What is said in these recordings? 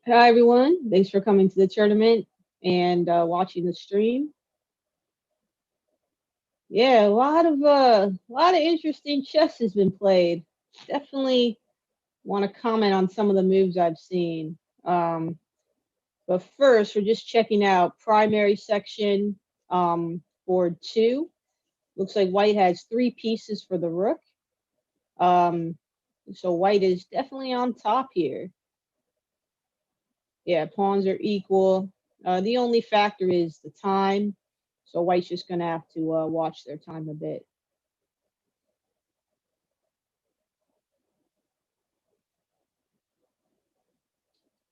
Hi everyone, thanks for coming to the tournament and watching the stream. Yeah, a lot of interesting chess has been played. Definitely want to comment on some of the moves I've seen. Um, but first, we're just checking out primary section, board two. Looks like White has three pieces for the rook. Um, so White is definitely on top here. Yeah, pawns are equal. The only factor is the time. So White's just going to have to watch their time a bit.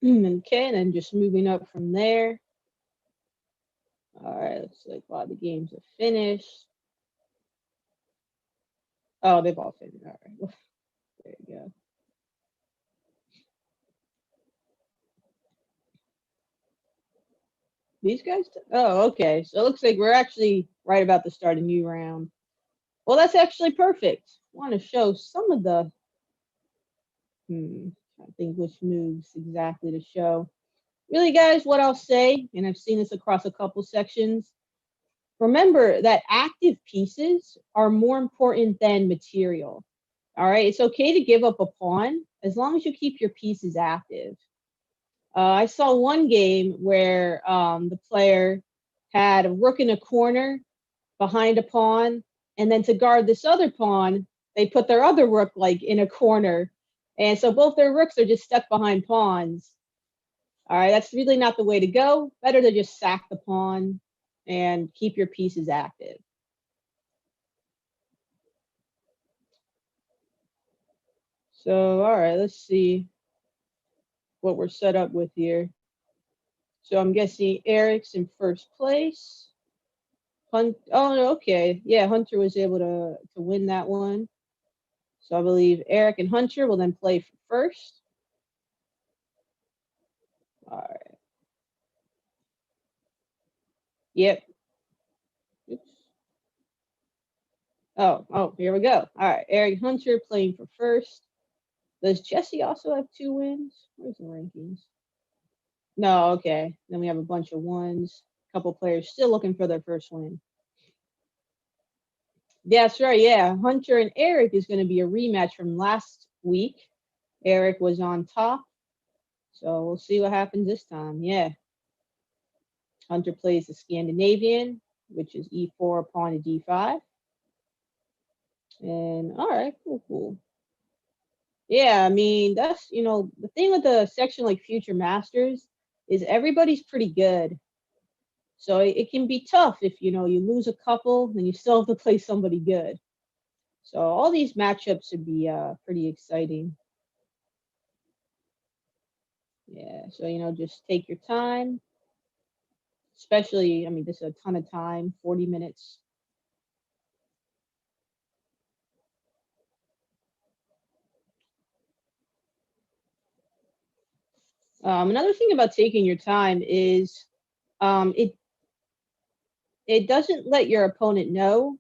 Okay, and then just moving up from there. All right, looks like a lot of the games are finished. Oh, they've all finished. All right, there you go. These guys? Oh, okay. So it looks like we're actually right about to start a new round. Well, that's actually perfect. I want to show some of the. I think which moves exactly to show. Really, guys, what I'll say, and I've seen this across a couple sections, remember that active pieces are more important than material. All right, it's okay to give up a pawn as long as you keep your pieces active. I saw one game where the player had a rook in a corner behind a pawn, and then to guard this other pawn, they put their other rook like in a corner, and so both their rooks are just stuck behind pawns. All right, that's really not the way to go. Better to just sack the pawn and keep your pieces active. So, all right, let's see what we're set up with here. So I'm guessing Eric's in first place. Oh, no, okay. Yeah, Hunter was able to win that one. So I believe Eric and Hunter will then play for first. All right. Yep. Oops. Oh, here we go. All right. Eric Hunter playing for first. Does Jesse also have two wins? Where's the rankings? No, okay. Then we have a bunch of ones. A couple players still looking for their first win. That's right. Yeah. Hunter and Eric is going to be a rematch from last week. Eric was on top. So we'll see what happens this time. Yeah. Hunter plays the Scandinavian, which is e4 pawn to d5. And all right, cool. Yeah, I mean, the thing with the section like Future Masters is everybody's pretty good. So it can be tough if, you lose a couple, then you still have to play somebody good. So all these matchups should be pretty exciting. Yeah, so, just take your time. Especially, I mean, this is a ton of time, 40 minutes. Another thing about taking your time is it doesn't let your opponent know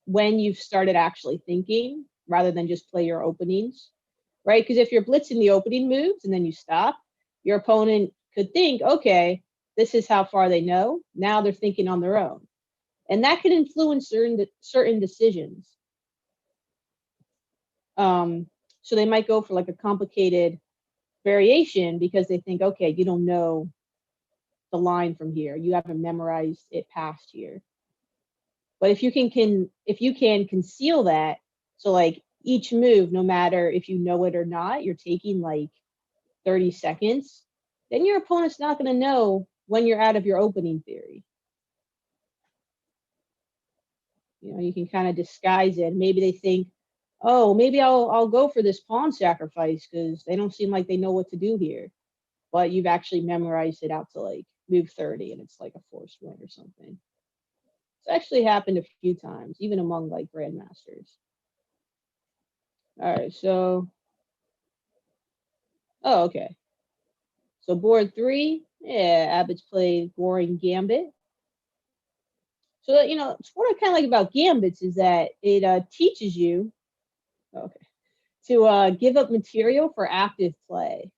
when you've started actually thinking rather than just play your openings, right? Because if you're blitzing the opening moves and then you stop, your opponent could think, okay, this is how far they know. Now they're thinking on their own, and that can influence certain decisions. Um, so they might go for like a complicated variation because they think, okay, you don't know the line from here. You haven't memorized it past here. But if you can conceal that, so like each move, no matter if you know it or not, you're taking like 30 seconds, then your opponent's not going to know when you're out of your opening theory. You can kind of disguise it. Maybe they think, oh, maybe I'll go for this pawn sacrifice because they don't seem like they know what to do here. But you've actually memorized it out to like move 30 and it's like a forced win or something. It's actually happened a few times, even among like grandmasters. All right, so okay. So board three, yeah, Abbott's played Goring Gambit. So what I kind of like about gambits is that it teaches you, okay, to give up material for active play.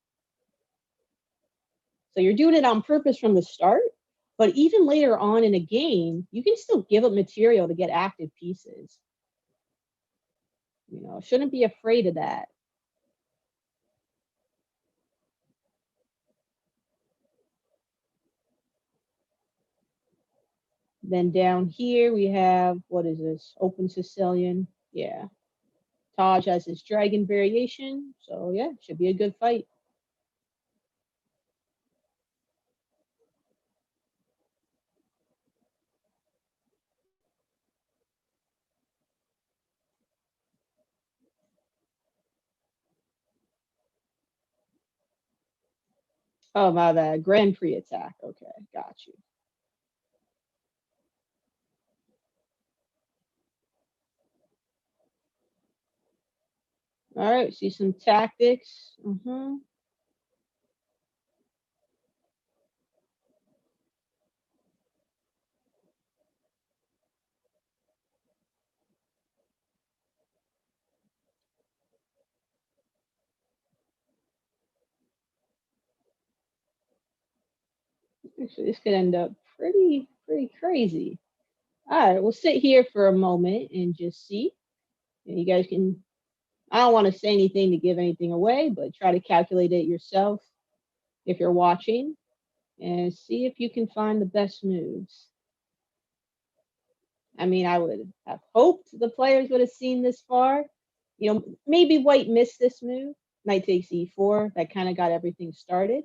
So you're doing it on purpose from the start, but even later on in a game, you can still give up material to get active pieces. Shouldn't be afraid of that. Then down here we have, what is this? Open Sicilian. Yeah. Taj has his dragon variation. So yeah, should be a good fight. Oh, my bad. Grand Prix attack. Okay, got you. All right, see some tactics. Actually, this could end up pretty crazy. All right, we'll sit here for a moment and just see. And you guys can, I don't want to say anything to give anything away, but try to calculate it yourself if you're watching and see if you can find the best moves. I mean, I would have hoped the players would have seen this far. Maybe White missed this move. Knight takes e4. That kind of got everything started.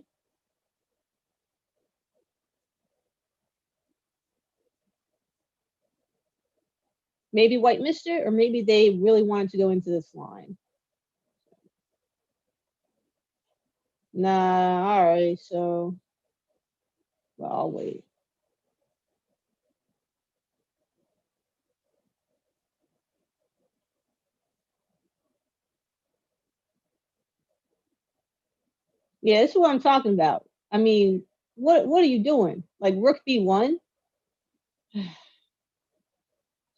Maybe White missed it, or maybe they really wanted to go into this line. Nah, all right, so, well, I'll wait. Yeah, this is what I'm talking about. I mean, what are you doing? Like Rook B1?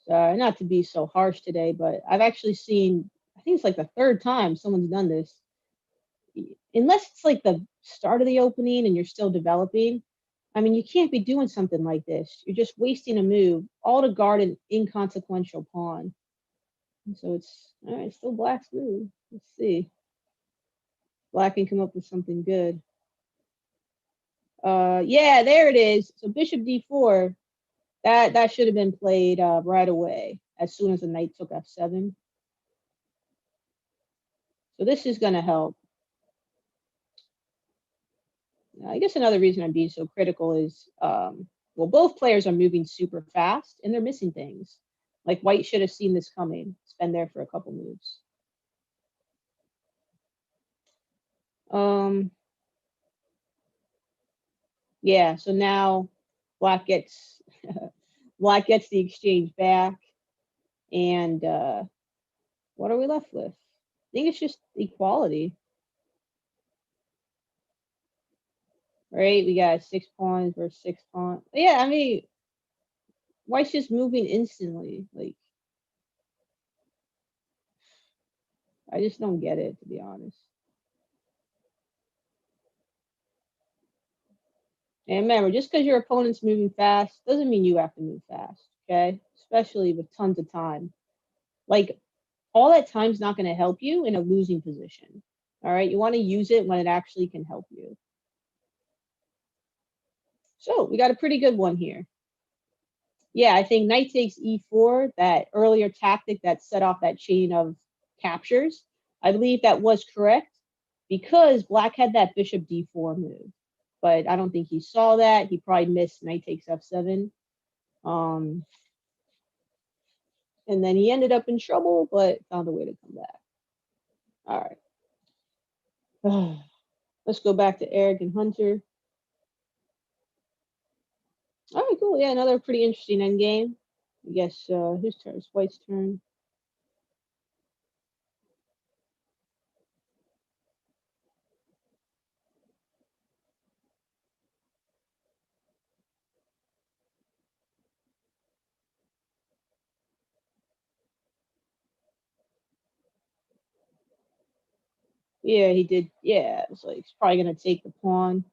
Sorry, not to be so harsh today, but I've actually seen, I think it's like the third time someone's done this. Unless it's like the start of the opening and you're still developing, I mean, you can't be doing something like this. You're just wasting a move, all to guard an inconsequential pawn. And so it's all right, still Black's move. Let's see. Black can come up with something good. Yeah, there it is. So Bishop D4, that should have been played right away as soon as the knight took F7. So this is going to help. I guess another reason I'm being so critical is, well, both players are moving super fast and they're missing things. Like White should have seen this coming. It's been there for a couple moves. Um, yeah. So now Black gets Black gets the exchange back, and what are we left with? I think it's just equality, right? We got 6 pawns versus 6 pawns. Yeah, I mean, White's just moving instantly. Like, I just don't get it, to be honest. And remember, just because your opponent's moving fast doesn't mean you have to move fast, okay? Especially with tons of time. Like, all that time's not going to help you in a losing position. All right, you want to use it when it actually can help you. So we got a pretty good one here. Yeah, I think knight takes e4, that earlier tactic that set off that chain of captures. I believe that was correct because Black had that bishop d4 move. But I don't think he saw that. He probably missed knight takes f7. Um, and then he ended up in trouble, but found a way to come back. All right. Let's go back to Eric and Hunter. All right, cool. Yeah, another pretty interesting end game. I guess whose turn? It's White's turn. Yeah, he did. Yeah, it's like he's probably gonna take the pawn.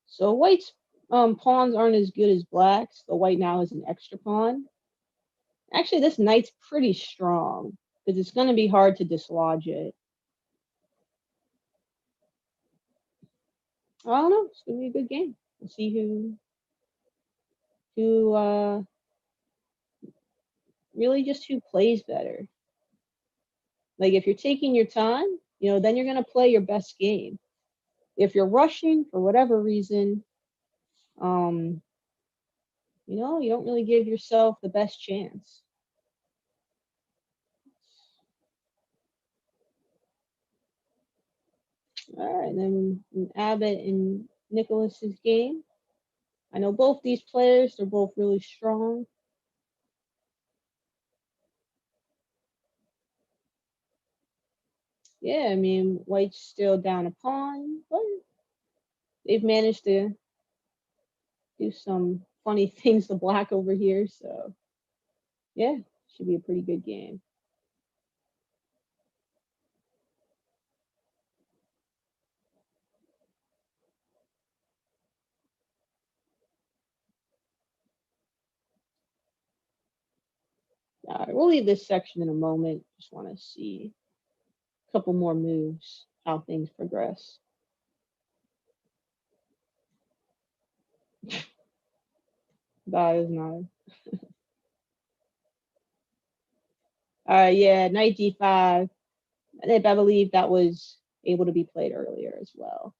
So white's pawns aren't as good as black's. The white now is an extra pawn. Actually, this knight's pretty strong because it's going to be hard to dislodge it. I don't know. It's going to be a good game. We'll see who really just who plays better. Like if you're taking your time, then you're going to play your best game. If you're rushing for whatever reason, you don't really give yourself the best chance. All right, then Abbott and Nicholas's game. I know both these players, they're both really strong. Yeah, I mean, white's still down a pawn, but they've managed to do some funny things to black over here, so yeah, should be a pretty good game. All right, we'll leave this section in a moment. Just want to see a couple more moves, how things progress. That is not. Yeah, knight d5. I believe that was able to be played earlier as well.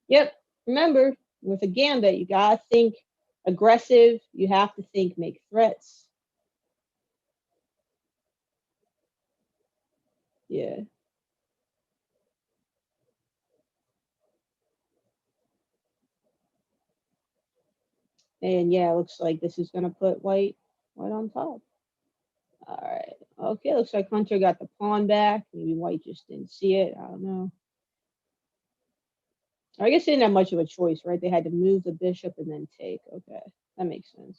Yep. Remember, with a gambit, you gotta think aggressive. You have to think make threats. Yeah. And yeah, looks like this is gonna put white on top. All right. Okay, looks like Hunter got the pawn back. Maybe white just didn't see it. I don't know. I guess they didn't have much of a choice, right? They had to move the bishop and then take. Okay, that makes sense.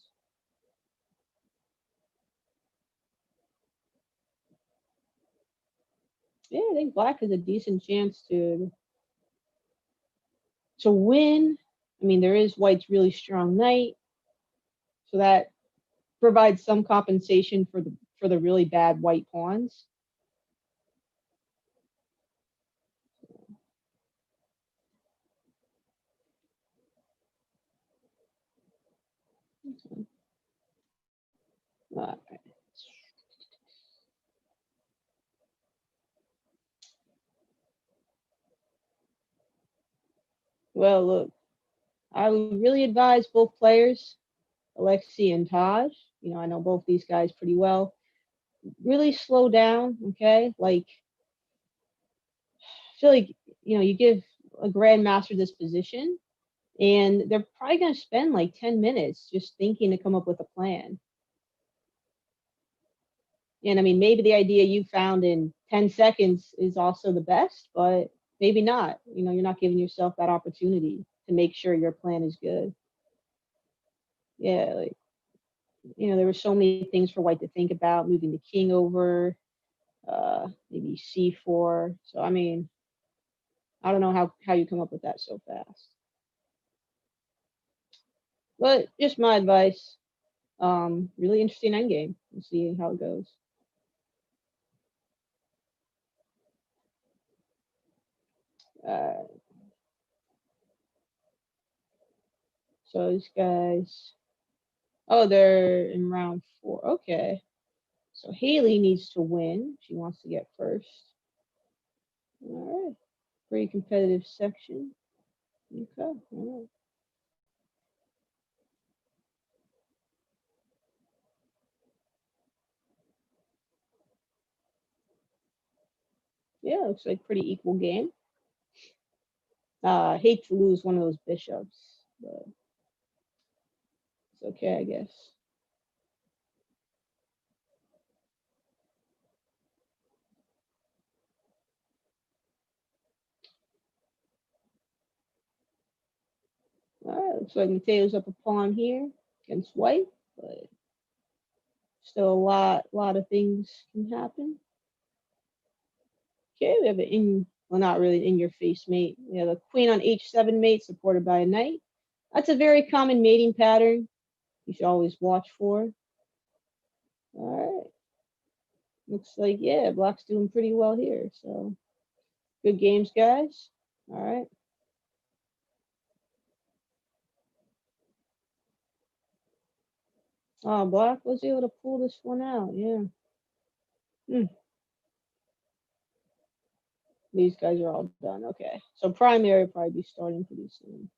Yeah, I think black has a decent chance to win. I mean, there is white's really strong knight, so that provides some compensation for the really bad white pawns. All right. Well, look, I would really advise both players, Alexei and Taj. I know both these guys pretty well. Really slow down, okay? Like, I feel like, you give a grandmaster this position, and they're probably going to spend like 10 minutes just thinking to come up with a plan. And I mean, maybe the idea you found in 10 seconds is also the best, but maybe not. You're not giving yourself that opportunity to make sure your plan is good. Yeah, like, there were so many things for white to think about, moving the king over, maybe c4. So, I mean, I don't know how you come up with that so fast. But just my advice. Really interesting endgame. We'll see how it goes. Uh, so these guys, oh, they're in round 4. Okay. So Haley needs to win. She wants to get first. All right. Pretty competitive section. Okay. All right. Yeah, looks like pretty equal game. I hate to lose one of those bishops, but it's okay, I guess. All right. Looks like Mateo's up a pawn here against white, but still a lot of things can happen. Okay, we have well, not really in your face mate. We have a queen on h7 mate supported by a knight. That's a very common mating pattern you should always watch for. All right. Looks like, yeah, Black's doing pretty well here. So good games, guys. All right. Oh, Black was able to pull this one out. Yeah. Hmm. These guys are all done. Okay. So primary will probably be starting pretty soon.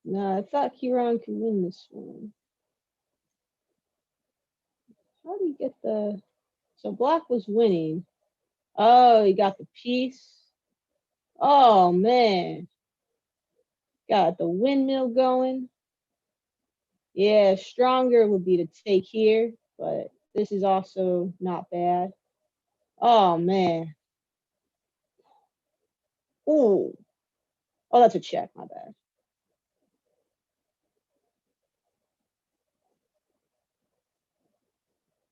No, I thought Kieran could win this one. How do you get the... So Black was winning. Oh, he got the piece. Oh, man. Got the windmill going. Yeah, stronger would be to take here, but this is also not bad. Oh, man. Ooh. Oh, that's a check. My bad.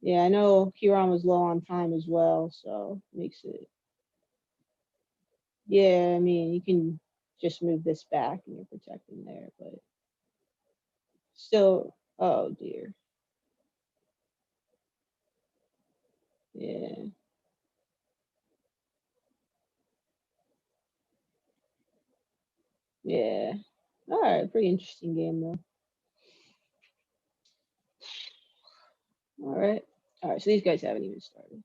Yeah, I know Kieran was low on time as well, so makes it... Yeah, I mean, you can just move this back and you're protecting there, but still... Oh, dear. Yeah. Yeah. All right, pretty interesting game though. All right. All right, so these guys haven't even started.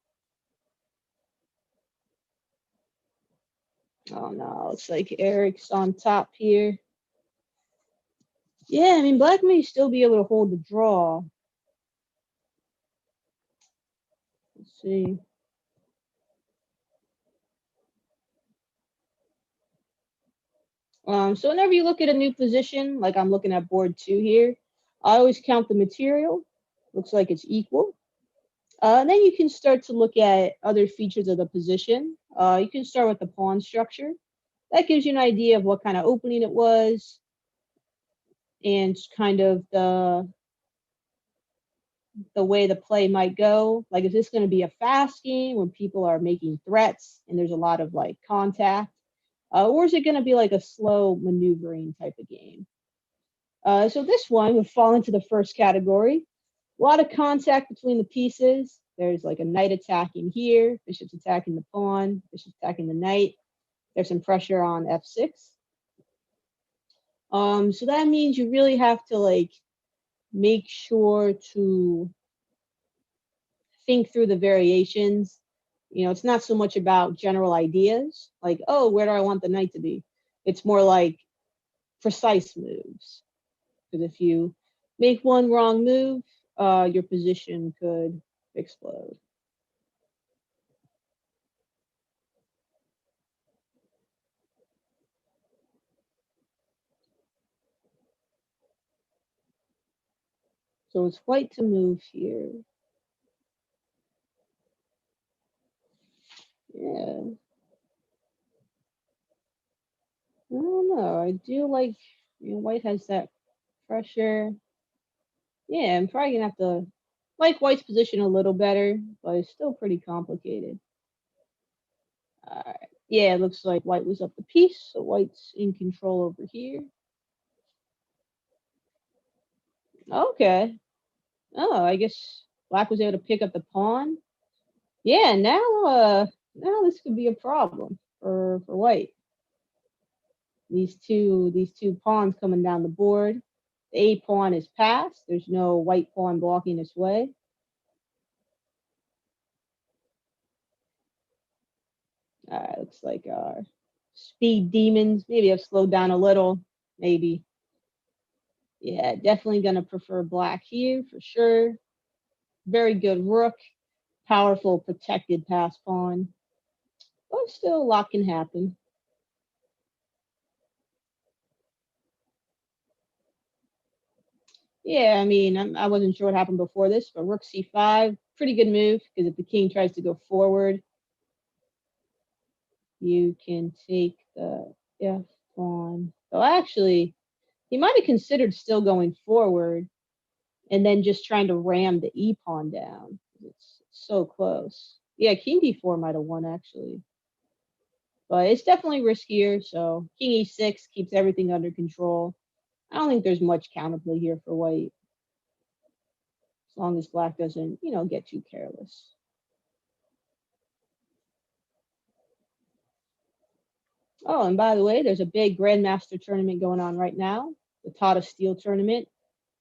Oh no, looks like Eric's on top here. Yeah, I mean, Black may still be able to hold the draw. Let's see. So whenever you look at a new position, like I'm looking at board 2 here, I always count the material. Looks like it's equal. And then you can start to look at other features of the position. You can start with the pawn structure. That gives you an idea of what kind of opening it was and kind of the way the play might go. Like, is this going to be a fast game when people are making threats and there's a lot of like contact? Or is it going to be like a slow maneuvering type of game? So this one would fall into the first category. A lot of contact between the pieces. There's like a knight attacking here, bishop's attacking the pawn, bishop's attacking the knight. There's some pressure on f6. So that means you really have to like make sure to think through the variations. You know, it's not so much about general ideas, like, oh, where do I want the knight to be? It's more like precise moves. Because if you make one wrong move, your position could explode. So it's white to move here. Yeah. I don't know. I do like, white has that pressure. Yeah, I'm probably gonna have to like white's position a little better, but it's still pretty complicated. Yeah, it looks like white was up the piece, so white's in control over here. Okay. Oh, I guess black was able to pick up the pawn. Yeah, now this could be a problem for white. These two pawns coming down the board. The A pawn is passed. There's no white pawn blocking its way. Looks like our speed demons maybe have slowed down a little. Maybe. Yeah, definitely gonna prefer black here for sure. Very good rook. Powerful protected pass pawn. But still, a lot can happen. Yeah, I mean, I wasn't sure what happened before this, but rook c5, pretty good move because if the king tries to go forward, you can take the f pawn. So actually, he might have considered still going forward and then just trying to ram the e pawn down. It's so close. Yeah, king d4 might have won actually. But it's definitely riskier. So king e6 keeps everything under control. I don't think there's much counterplay here for white, as long as black doesn't, get too careless. Oh, and by the way, there's a big Grandmaster tournament going on right now, the Tata Steel tournament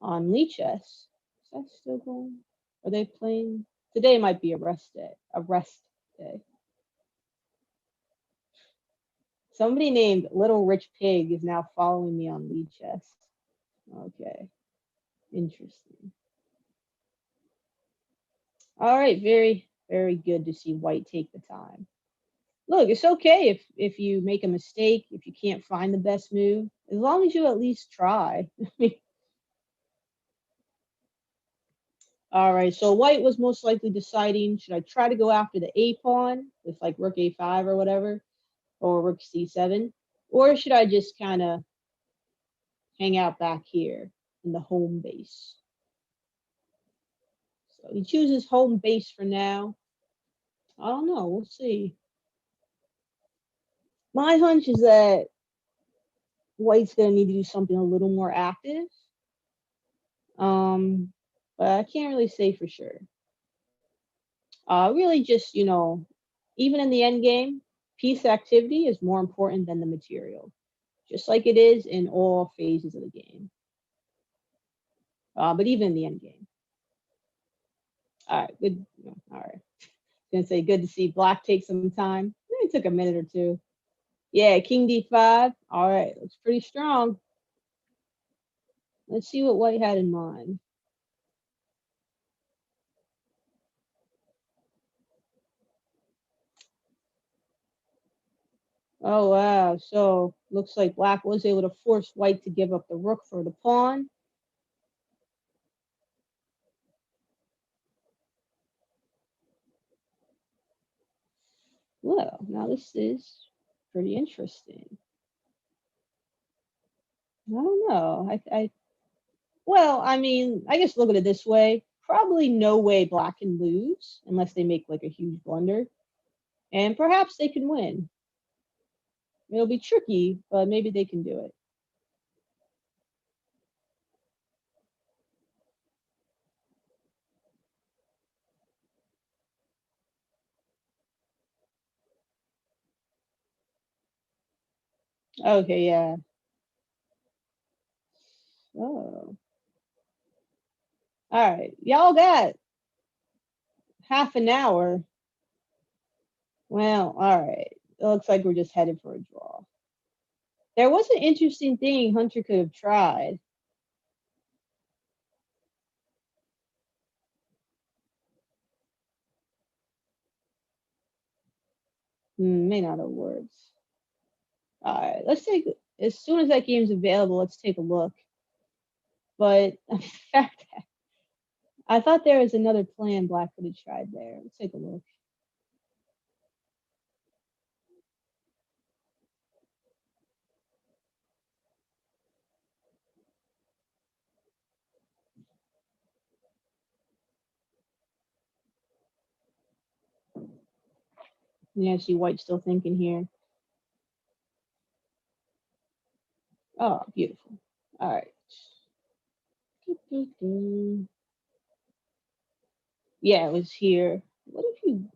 on Lichess. Is that still going? Are they playing? Today might be a rest day. A rest day. Somebody named Little Rich Pig is now following me on Lichess. Okay, interesting. All right, very, very good to see white take the time. Look, it's okay if you make a mistake, if you can't find the best move, as long as you at least try. All right, so white was most likely deciding, should I try to go after the A pawn with like rook A5 or whatever, or rook C7, or should I just kind of hang out back here in the home base? So he chooses home base for now. I don't know, we'll see. My hunch is that white's gonna need to do something a little more active. But I can't really say for sure. Really just, even in the end game, piece activity is more important than the material, just like it is in all phases of the game. But even in the end game. All right, good. All right. Gonna say good to see black take some time. It took a minute or two. Yeah, king d5. All right, looks pretty strong. Let's see what white had in mind. Oh wow, so looks like black was able to force white to give up the rook for the pawn. Well, now this is pretty interesting. I don't know. Well, I mean, I guess look at it this way. Probably no way black can lose unless they make like a huge blunder. And perhaps they can win. It'll be tricky, but maybe they can do it. Okay, yeah. Oh. All right. Y'all got half an hour. Well, all right. It looks like we're just headed for a draw. There was an interesting thing Hunter could have tried. May not have worked. All right. Let's take, as soon as that game's available, let's take a look. But in fact, I thought there was another plan black could have tried there. Let's take a look. Yeah, see white still thinking here. Oh, beautiful. All right. Yeah, it was here. What if you?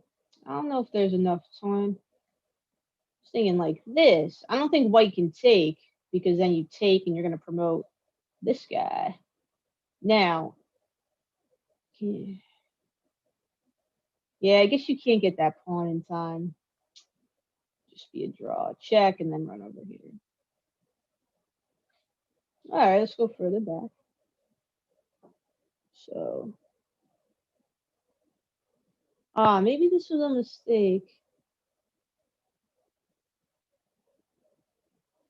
I don't know if there's enough time. I was thinking like this. I don't think white can take because then you take and you're gonna promote this guy. Now, yeah, I guess you can't get that pawn in time. Just be a draw, check, and then run over here. All right, let's go further back. So, maybe this was a mistake.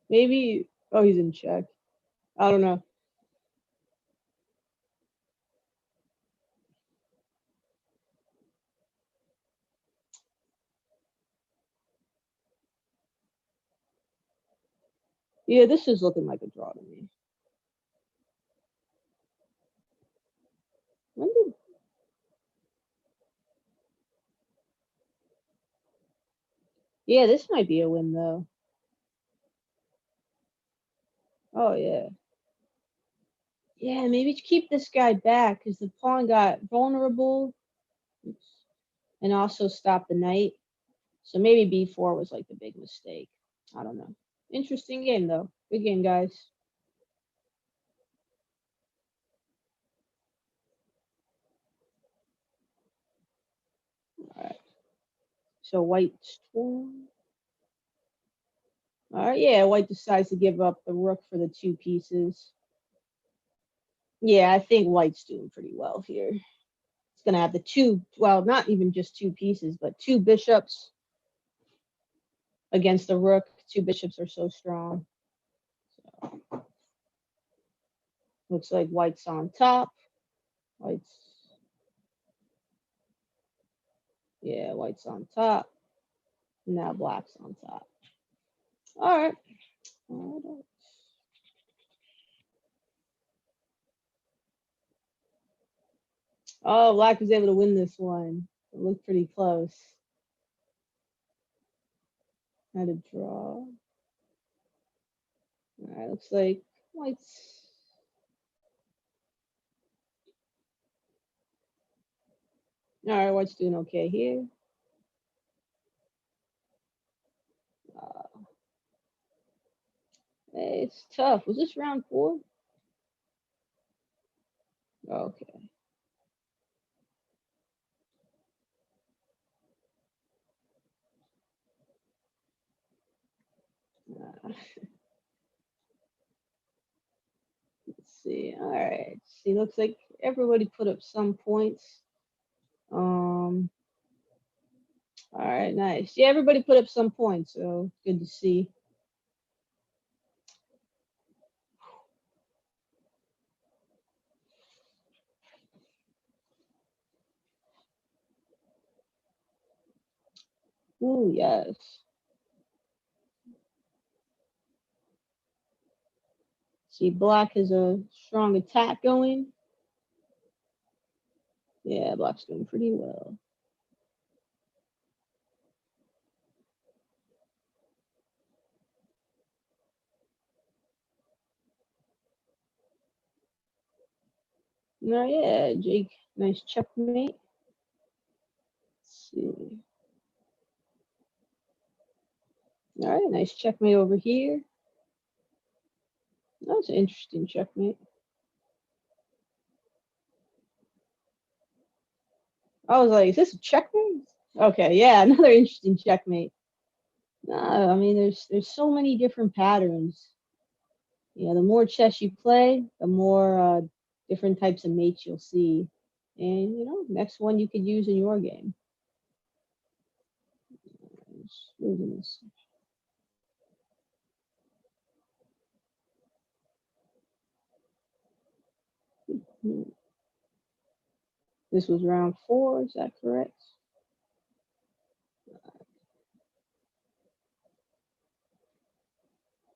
Maybe, oh, he's in check. I don't know. Yeah, this is looking like a draw to me. When did? Yeah, this might be a win though. Oh yeah. Yeah, maybe keep this guy back because the pawn got vulnerable. Oops. And also stop the knight. So maybe b4 was like the big mistake. I don't know. Interesting game though. Good game, guys. All right. So white's torn. All right. Yeah, white decides to give up the rook for the 2 pieces. Yeah, I think white's doing pretty well here. It's gonna have the 2. Well, not even just 2 pieces, but 2 bishops against the rook. 2 bishops are so strong. So, looks like white's on top. White's Yeah, white's on top. Now black's on top. All right. Oh, black was able to win this one. It looked pretty close. Had a draw. All right, looks like white's. All right, white's doing okay here. Hey, it's tough. Was this round 4? Okay. Let's see. All right. See, looks like everybody put up some points. All right, nice. Yeah, everybody put up some points, so good to see. Ooh, yes. See, black has a strong attack going. Yeah, black's doing pretty well. No, yeah, Jake, nice checkmate. Let's see. All right, nice checkmate over here. That's an interesting checkmate. I was like, is this a checkmate? Okay, yeah, another interesting checkmate. No, I mean, there's so many different patterns. You know, the more chess you play, the more different types of mates you'll see. And, you know, next one you could use in your game. This was round 4, is that correct?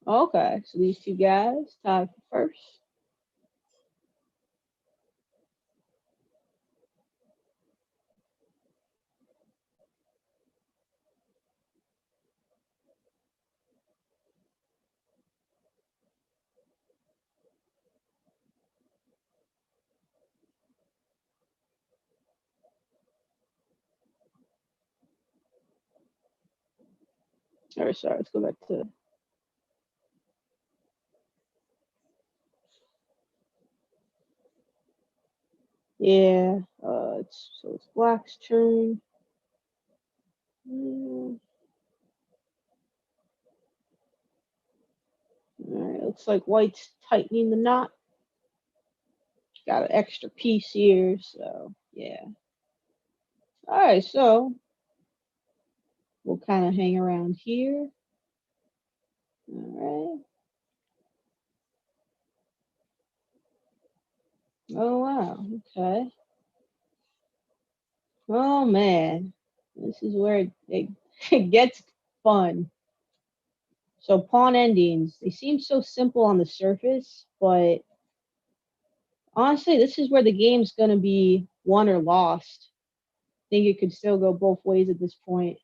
Okay, so these 2 guys tied for first. Or sorry, let's go back to. Yeah, it's black's turn. All right, looks like white's tightening the knot. Got an extra piece here, so yeah. All right, so we'll kind of hang around here. All right. Oh wow. Okay. Oh man, this is where it gets fun. So pawn endings, they seem so simple on the surface, but honestly, this is where the game's gonna be won or lost. I think it could still go both ways at this point.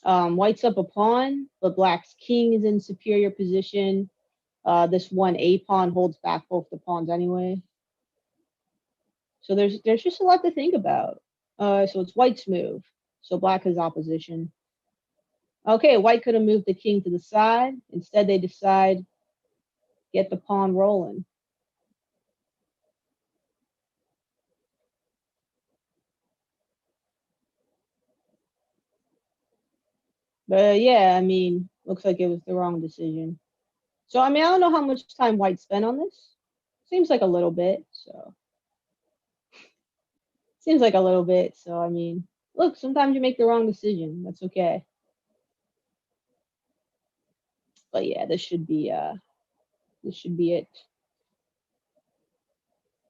White's up a pawn, but black's king is in superior position. This one A pawn holds back both the pawns anyway. So there's just a lot to think about. So it's white's move. So black has opposition. Okay, white could have moved the king to the side. Instead, they decide get the pawn rolling. But yeah, I mean, looks like it was the wrong decision. So I mean, I don't know how much time white spent on this. Seems like a little bit. So seems like a little bit. So I mean, look, sometimes you make the wrong decision. That's okay. But yeah, this should be it.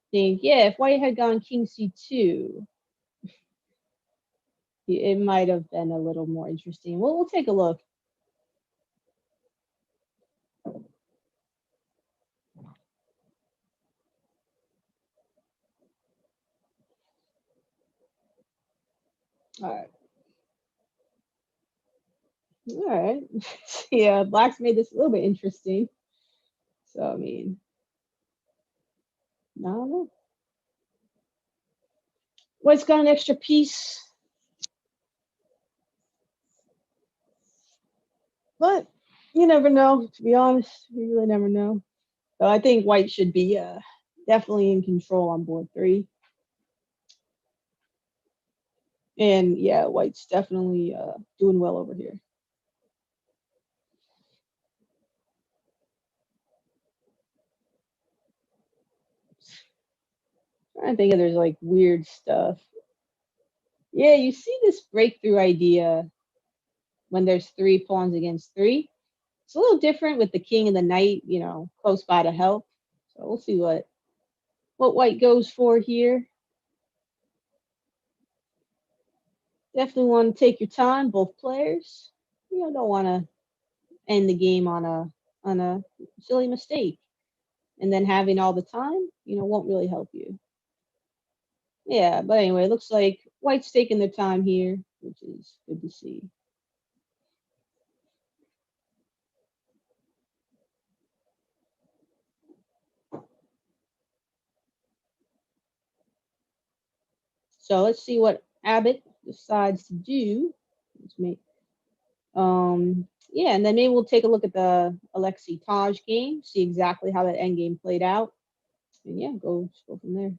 Think, yeah, if white had gone king c2, it might have been a little more interesting. Well, we'll take a look. All right. All right. Yeah, blacks made this a little bit interesting. So I mean, I don't know. White's got an extra piece, but you never know. To be honest, you really never know. So I think white should be definitely in control on board 3. And yeah, white's definitely doing well over here. I think there's like weird stuff. Yeah, you see this breakthrough idea when there's 3 pawns against 3. It's a little different with the king and the knight, close by to help. So we'll see what white goes for here. Definitely want to take your time, both players. Don't want to end the game on a silly mistake, and then having all the time, won't really help you. Yeah, but anyway, it looks like white's taking their time here, which is good to see. So let's see what Abbott decides to do. Let's make yeah, and then maybe we'll take a look at the Alexei Taj game, see exactly how that end game played out, and yeah, just go from there.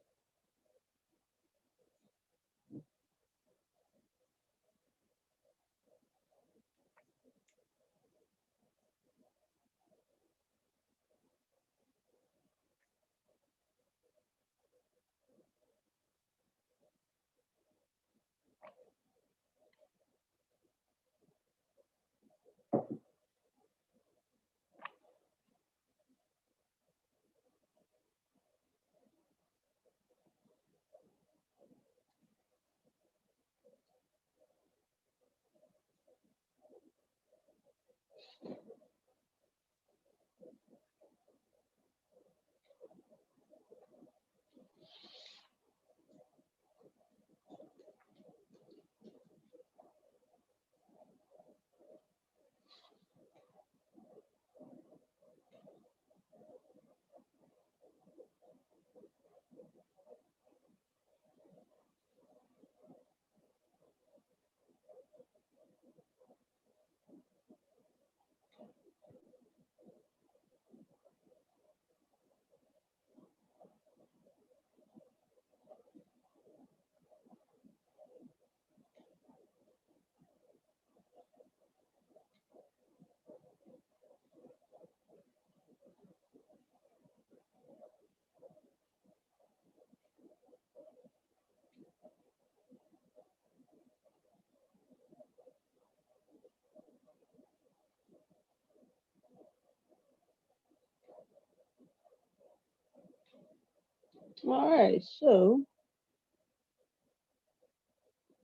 All right, so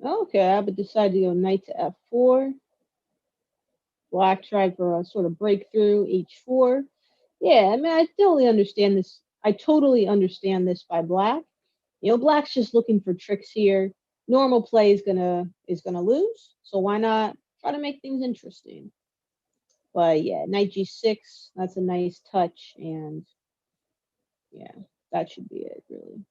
okay, Abbott decided to go knight to f4. Black tried for a sort of breakthrough, h4. Yeah, I mean, I totally understand this. I totally understand this by black. Black's just looking for tricks here. Normal play is gonna lose, so why not try to make things interesting. But yeah, knight g6, that's a nice touch, and yeah, that should be it, really.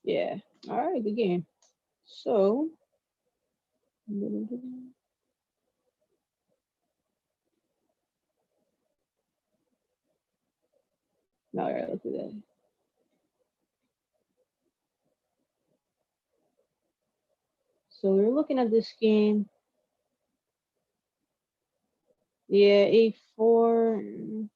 Yeah. All right, good game. So, all right, look at that. So we're looking at this game. Yeah, a4.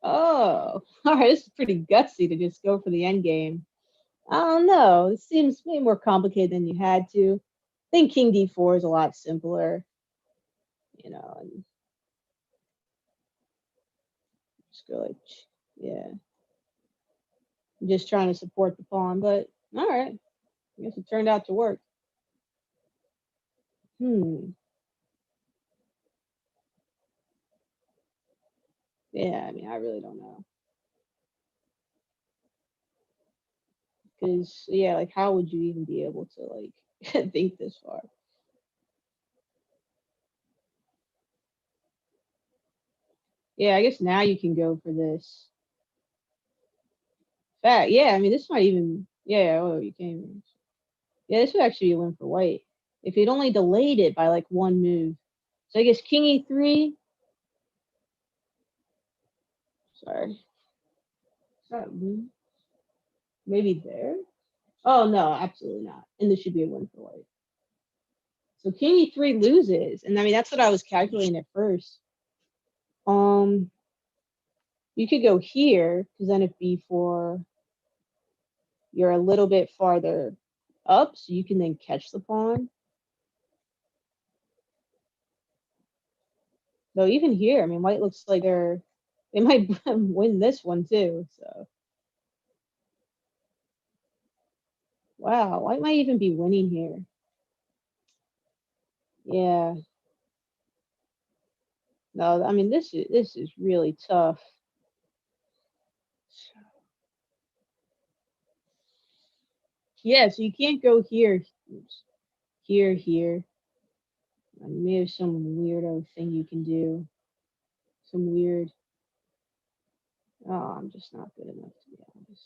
Oh, all right. This is pretty gutsy to just go for the end game. I don't know. It seems way more complicated than you had to. I think King D4 is a lot simpler, and just go like, yeah, just trying to support the pawn. But all right, I guess it turned out to work. Hmm. Yeah, I mean, I really don't know. Because, yeah, like, how would you even be able to, like, think this far? Yeah, I guess now you can go for this. Fact, yeah, I mean, this might even, yeah, oh, you can. Yeah, this would actually be a win for white. If he'd only delayed it by, like, one move. So I guess King E3, sorry. Is that move? Maybe there? Oh, no, absolutely not. And this should be a win for white. So King E3 loses. And I mean, that's what I was calculating at first. Um, you could go here, because then if B4, you're a little bit farther up, so you can then catch the pawn. Though even here, I mean, white looks like they might win this one too. So wow, white might even be winning here. Yeah. No, I mean this is really tough. Yeah, so you can't go here, here. Maybe there's some weirdo thing you can do. Some weird. Oh, I'm just not good enough to be honest.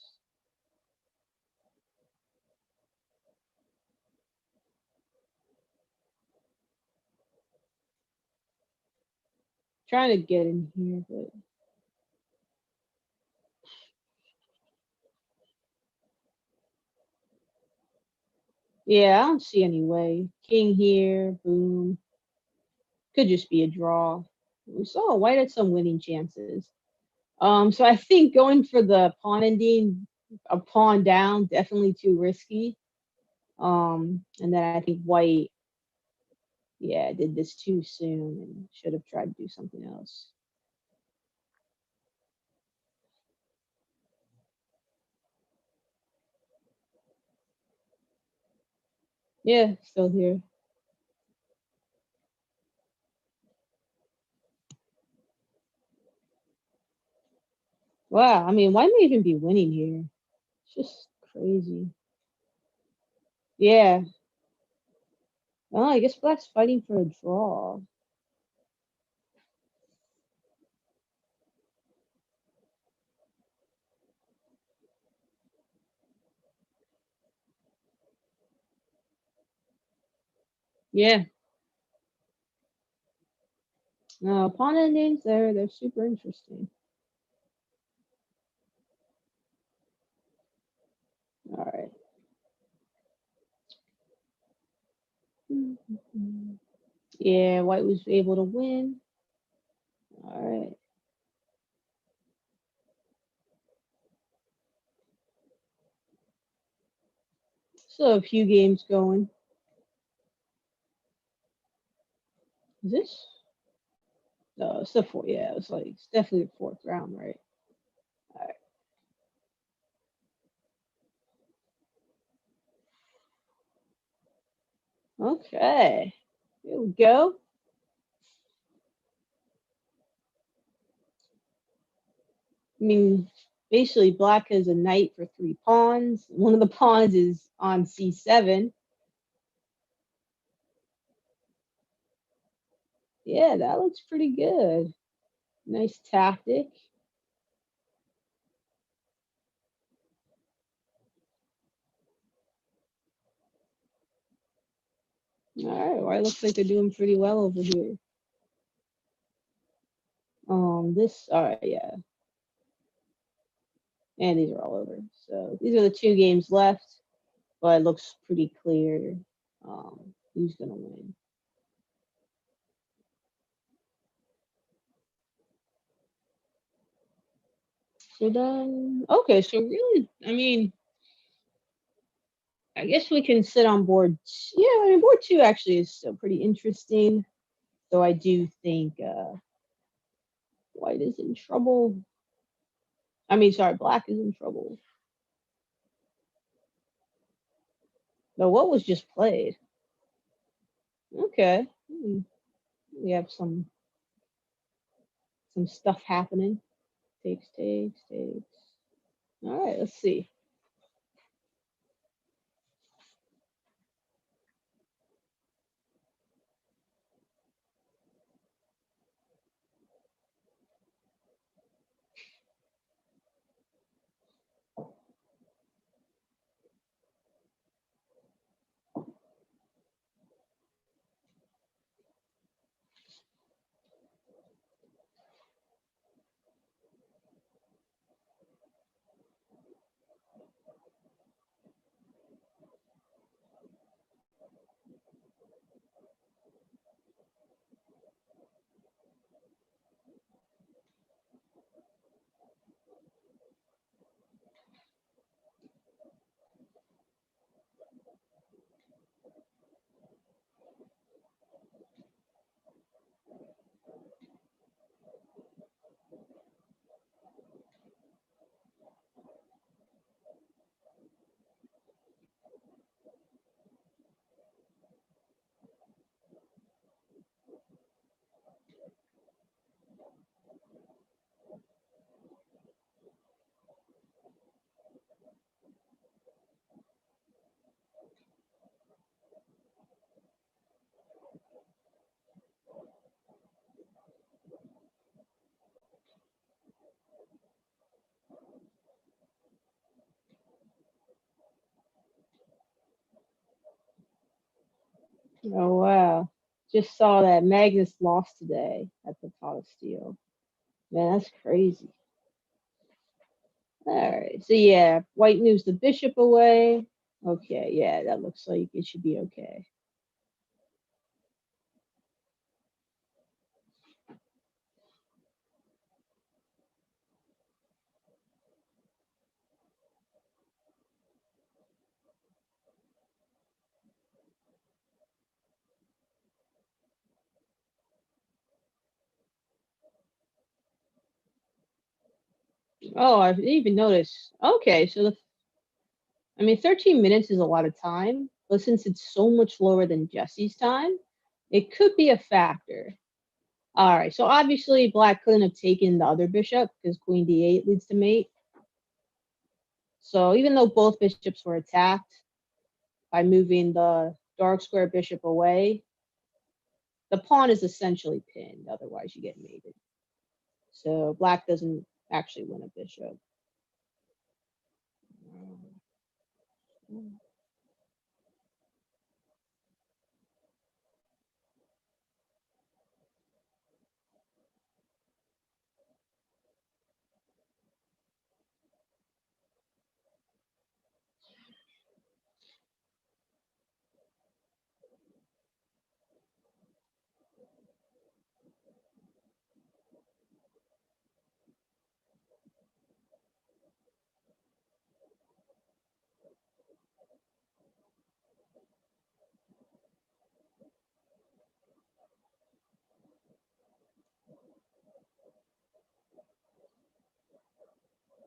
Trying to get in here, but yeah, I don't see any way. King here, boom. Could just be a draw. We saw white had some winning chances. So I think going for the pawn ending, a pawn down, definitely too risky. And then I think white, yeah, did this too soon and should have tried to do something else. Yeah, still here. Wow, I mean, white may even be winning here. It's just crazy. Yeah. Well, I guess black's fighting for a draw. Yeah. No, pawn endings, they're super interesting. All right. Yeah, white was able to win. All right. So a few games going. Is this? No, it's the fourth. Yeah, it was like it's definitely the fourth round, right? All right. Okay. Here we go. I mean, basically, black has a knight for 3 pawns. One of the pawns is on c7. Yeah, that looks pretty good. Nice tactic. All right, well, it looks like they're doing pretty well over here. All right, yeah. And these are all over. So these are the 2 games left, but it looks pretty clear who's gonna win. So then, okay, so really, I mean, I guess we can sit on board. Yeah, I mean, board 2 actually is still pretty interesting. So I do think white is in trouble. I mean, sorry, black is in trouble. No, what was just played? Okay, we have some stuff happening. Takes. All right, let's see. Oh wow, just saw that Magnus lost today at the pot of steel. Man, that's crazy. All right, so yeah, white moves the bishop away. Okay, yeah, that looks like it should be okay. Oh, I didn't even notice. Okay, so I mean, 13 minutes is a lot of time, but since it's so much lower than Jesse's time, it could be a factor. All right, so obviously black couldn't have taken the other bishop because queen d8 leads to mate. So even though both bishops were attacked by moving the dark square bishop away, the pawn is essentially pinned, otherwise you get mated. So black doesn't actually win a bishop.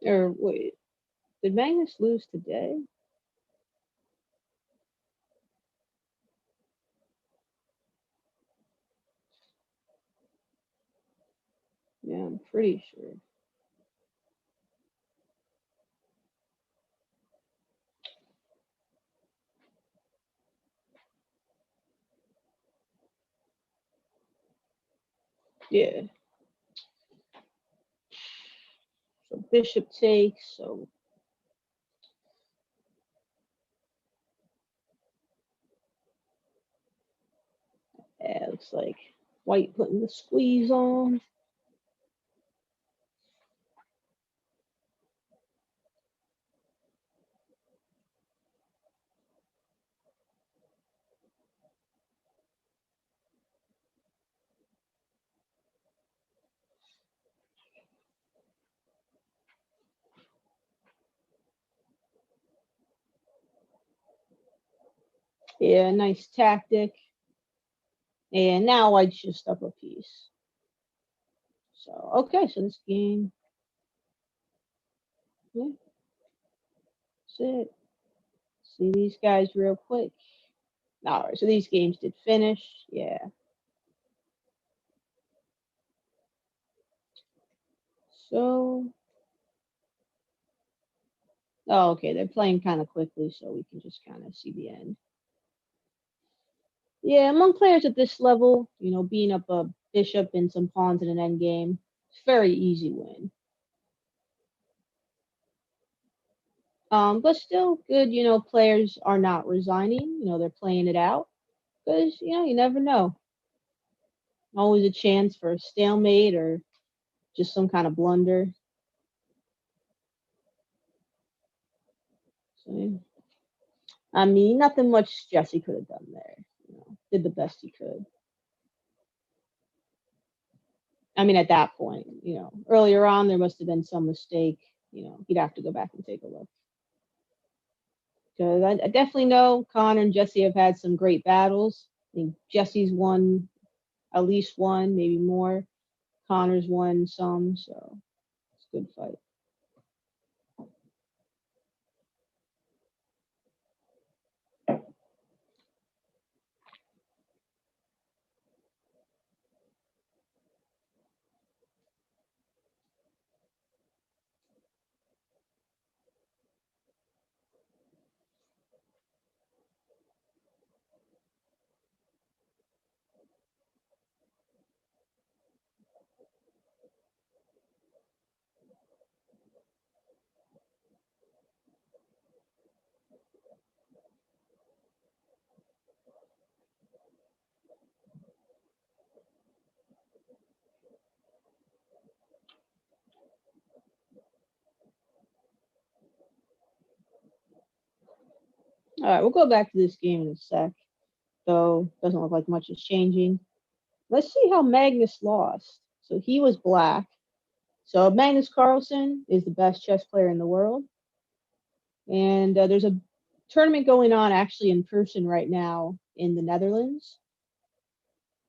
Or wait, did Magnus lose today? Yeah, I'm pretty sure. Yeah. So bishop takes. So yeah, looks like white putting the squeeze on. Yeah, nice tactic. And now white's just up a piece. So okay, so this game, yeah, that's it. See these guys real quick. All right, so these games did finish. Yeah. So, oh, okay, they're playing kind of quickly, so we can just kind of see the end. Yeah, among players at this level, being up a bishop and some pawns in an end game, it's very easy win. But still good, players are not resigning. They're playing it out because, you never know. Always a chance for a stalemate or just some kind of blunder. So, I mean, nothing much Jesse could have done there. Did the best he could. I mean, at that point, earlier on, there must have been some mistake. He'd have to go back and take a look. Because I definitely know Connor and Jesse have had some great battles. I think Jesse's won at least one, maybe more. Connor's won some, so it's a good fight. All right, we'll go back to this game in a sec, though doesn't look like much is changing. Let's see how Magnus lost. So he was black. So Magnus Carlsen is the best chess player in the world. And there's a tournament going on actually in person right now in the Netherlands.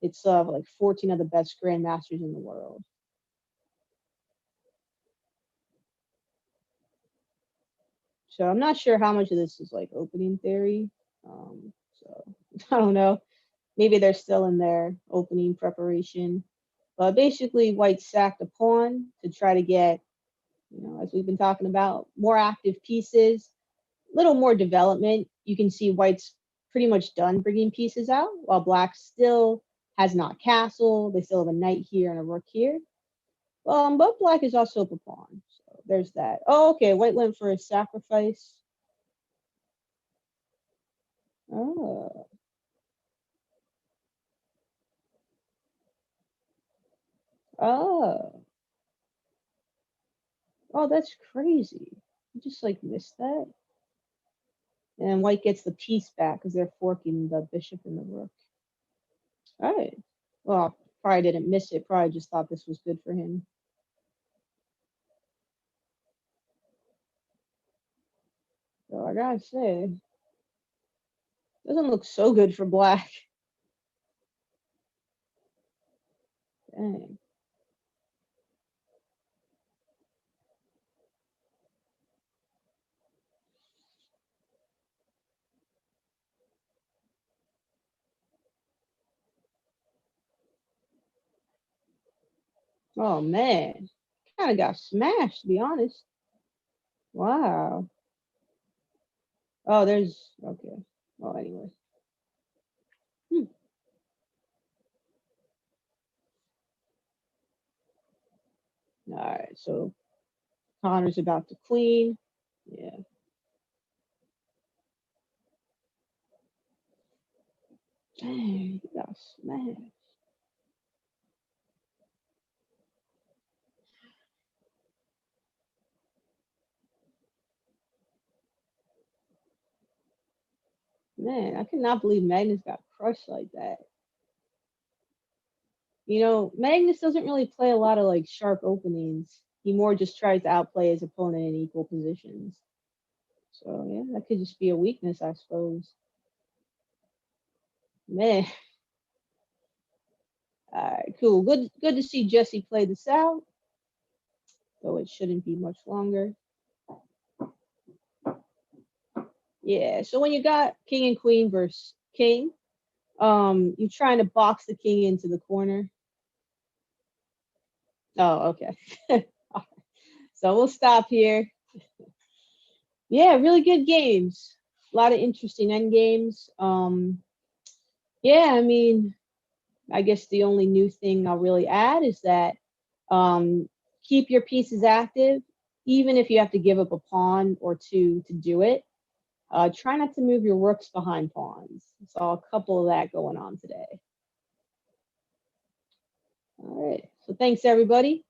It's like 14 of the best grandmasters in the world. So I'm not sure how much of this is like opening theory. So I don't know. Maybe they're still in their opening preparation. But basically, White sacked a pawn to try to get, as we've been talking about, more active pieces, a little more development. You can see White's pretty much done bringing pieces out, while Black still has not castle. They still have a knight here and a rook here. But Black is also up a pawn. So there's that. Oh, okay. White went for a sacrifice. Oh, oh, oh, that's crazy. You just like missed that. And White gets the piece back because they're forking the bishop and the rook. All right. Well, probably didn't miss it. Probably just thought this was good for him. So I gotta say, doesn't look so good for Black. Dang. Oh man, kind of got smashed, to be honest. Wow. Oh, there's okay. Well, anyway. Hmm. All right, so Connor's about to queen. Yeah. Dang, he got smashed. Man, I cannot believe Magnus got crushed like that. You know, Magnus doesn't really play a lot of like sharp openings. He more just tries to outplay his opponent in equal positions. So yeah, that could just be a weakness, I suppose. Man, all right, cool. Good to see Jesse play this out, though it shouldn't be much longer. Yeah, so when you got king and queen versus king, you're trying to box the king into the corner. Oh, okay. So we'll stop here. Yeah, really good games. A lot of interesting end games. Yeah, I mean, I guess the only new thing I'll really add is that um, keep your pieces active, even if you have to give up a pawn or two to do it. Try not to move your rooks behind pawns. Saw a couple of that going on today. All right. So thanks, everybody.